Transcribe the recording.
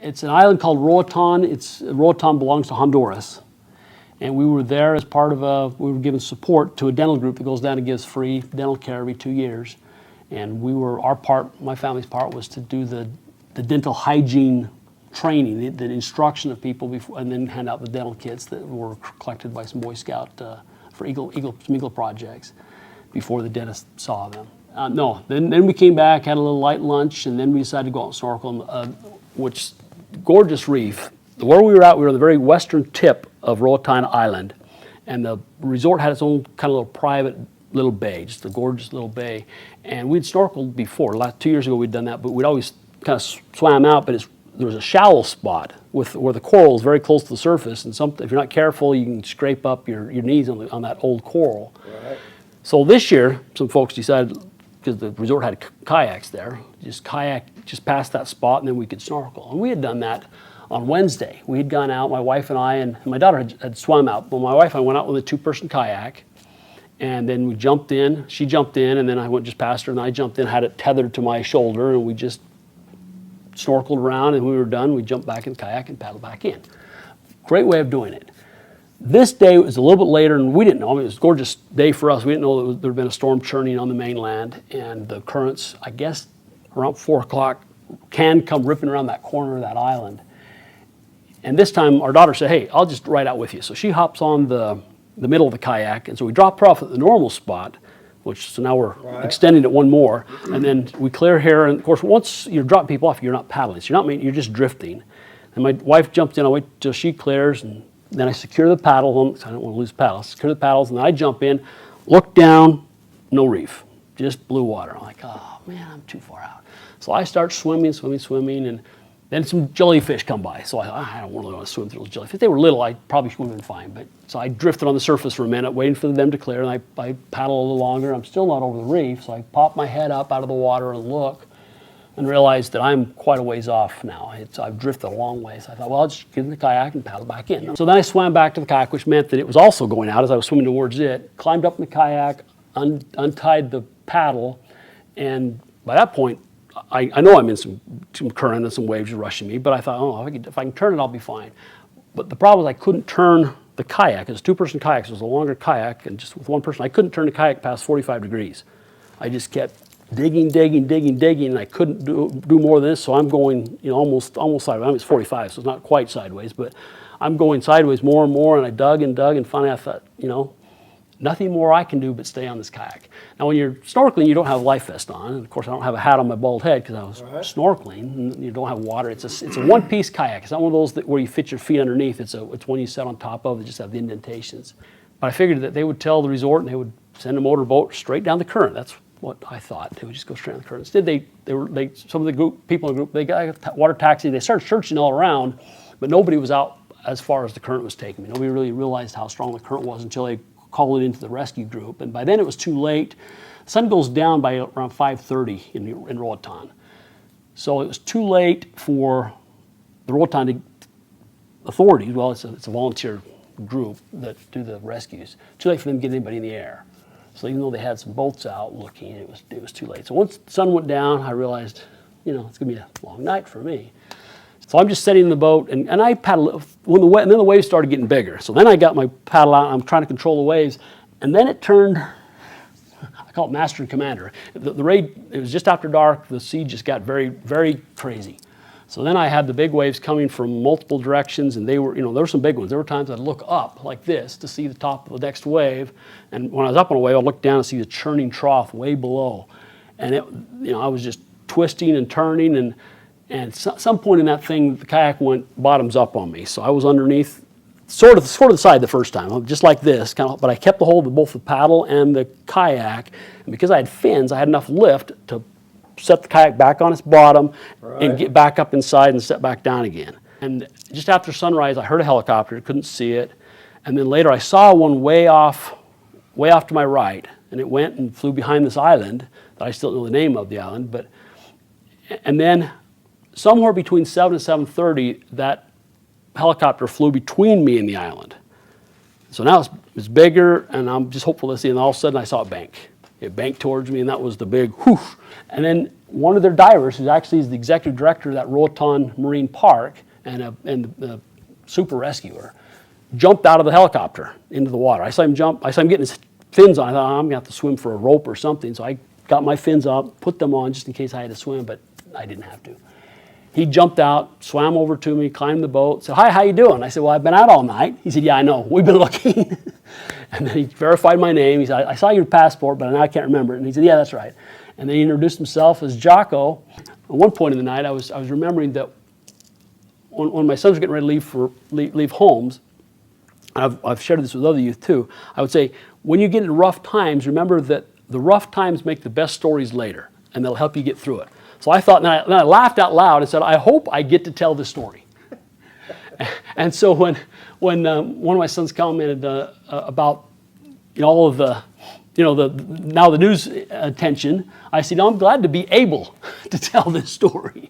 It's an island called Roatan. Roatan belongs to Honduras. And we were there as part of we were given support to a dental group that goes down and gives free dental care every 2 years. And my family's part was to do the dental hygiene training, the instruction of people before, and then hand out the dental kits that were collected by some Boy Scout for some Eagle projects before the dentist saw them. Then we came back, had a little light lunch, and then we decided to go out and snorkel, which gorgeous reef. Where we were at, we were on the very western tip of Roatan Island, and the resort had its own kind of little private little bay, just a gorgeous little bay. And we'd snorkeled before. 2 years ago we'd done that, but we'd always kind of swam out, but there was a shallow spot where the coral is very close to the surface, and if you're not careful, you can scrape up your knees on that old coral. Right. So this year, some folks decided, because the resort had kayaks there, just kayak just past that spot, and then we could snorkel. And we had done that on Wednesday. We had gone out, my wife and I, and my daughter had swum out. But my wife and I went out with a 2-person kayak, and then we jumped in. She jumped in, and then I went just past her, and I jumped in, had it tethered to my shoulder, and we just snorkeled around, and when we were done, we jumped back in the kayak and paddled back in. Great way of doing it. This day was a little bit later, and we didn't know. I mean, it was a gorgeous day for us. We didn't know that there had been a storm churning on the mainland, and the currents, I guess, around 4 o'clock, can come ripping around that corner of that island. And this time, our daughter said, "Hey, I'll just ride out with you." So she hops on the middle of the kayak, and so we drop her off at the normal spot, so now we're extending it one more, and then we clear here. And of course, once you drop people off, you're not paddling, so you're just drifting. And my wife jumped in. I wait till she clears, and then I secure the paddle. I don't want to lose paddles. Secure the paddles, and then I jump in, look down, no reef, just blue water. I'm like, oh man, I'm too far out. So I start swimming, and then some jellyfish come by. So I don't really want to swim through those jellyfish. If they were little, I probably would have been fine. But so I drifted on the surface for a minute, waiting for them to clear, and I paddle a little longer. I'm still not over the reef, so I pop my head up out of the water and look, and realize that I'm quite a ways off now. I've drifted a long way. So I thought, well, I'll just get in the kayak and paddle back in. So then I swam back to the kayak, which meant that it was also going out as I was swimming towards it. Climbed up in the kayak, untied the paddle, and by that point, I know I'm in some current and some waves are rushing me, but I thought, oh, if I can turn it, I'll be fine. But the problem is I couldn't turn the kayak. It was a 2-person kayak, so it was a longer kayak, and just with one person, I couldn't turn the kayak past 45 degrees. I just kept digging, and I couldn't do more than this, so I'm going almost sideways. I mean, it's 45, so it's not quite sideways, but I'm going sideways more and more, and I dug, and finally I thought, nothing more I can do but stay on this kayak. Now, when you're snorkeling, you don't have a life vest on. And of course, I don't have a hat on my bald head because I was snorkeling. And you don't have water. It's a one-piece kayak. It's not one of those where you fit your feet underneath. It's one you sit on top of. They just have the indentations. But I figured that they would tell the resort and they would send a motorboat straight down the current. That's what I thought. They would just go straight down the current. Instead, some of the people in the group, they got a water taxi. They started searching all around, but nobody was out as far as the current was taking me. Nobody really realized how strong the current was until they called it into the rescue group, and by then it was too late. The sun goes down by around 5:30 in Roatan, so it was too late for the Roatan authorities. Well, it's a volunteer group that do the rescues. Too late for them to get anybody in the air. So even though they had some boats out looking, it was too late. So once the sun went down, I realized, it's gonna be a long night for me. So I'm just sitting in the boat, and I paddle, and then the waves started getting bigger. So then I got my paddle out, I'm trying to control the waves, and then it turned, I call it master and commander. It was just after dark, the sea just got very, very crazy. So then I had the big waves coming from multiple directions, and there were some big ones. There were times I'd look up like this to see the top of the next wave, and when I was up on a wave, I'd look down and see the churning trough way below. And I was just twisting and turning, and at some point in that thing, the kayak went bottoms up on me. So I was underneath, sort of the side the first time, just like this, but I kept the hold of both the paddle and the kayak. And because I had fins, I had enough lift to set the kayak back on its bottom and get back up inside and set back down again. And just after sunrise, I heard a helicopter, couldn't see it. And then later I saw one way off to my right, and it went and flew behind this island that I still don't know the name of the island. And then somewhere between 7 and 7:30, that helicopter flew between me and the island. So now it's bigger, and I'm just hopeful to see, and all of a sudden I saw it bank. It banked towards me, and that was the big whoosh. And then one of their divers, who actually is the executive director of that Roatan Marine Park and a super rescuer, jumped out of the helicopter into the water. I saw him jump. I saw him getting his fins on. I thought, I'm going to have to swim for a rope or something. So I got my fins up, put them on just in case I had to swim, but I didn't have to. He jumped out, swam over to me, climbed the boat, said, "Hi, how you doing?" I said, "Well, I've been out all night." He said, "Yeah, I know. We've been looking." And then he verified my name. He said, "I saw your passport, but now I can't remember it." And he said, "Yeah, that's right." And then he introduced himself as Jocko. At one point in the night, I was remembering that when my sons were getting ready to leave homes, I've shared this with other youth too, I would say, when you get into rough times, remember that the rough times make the best stories later, and they'll help you get through it. So I thought, and I laughed out loud and said, "I hope I get to tell this story." And so when one of my sons commented about all of the, now the news attention, I said, "No, I'm glad to be able to tell this story."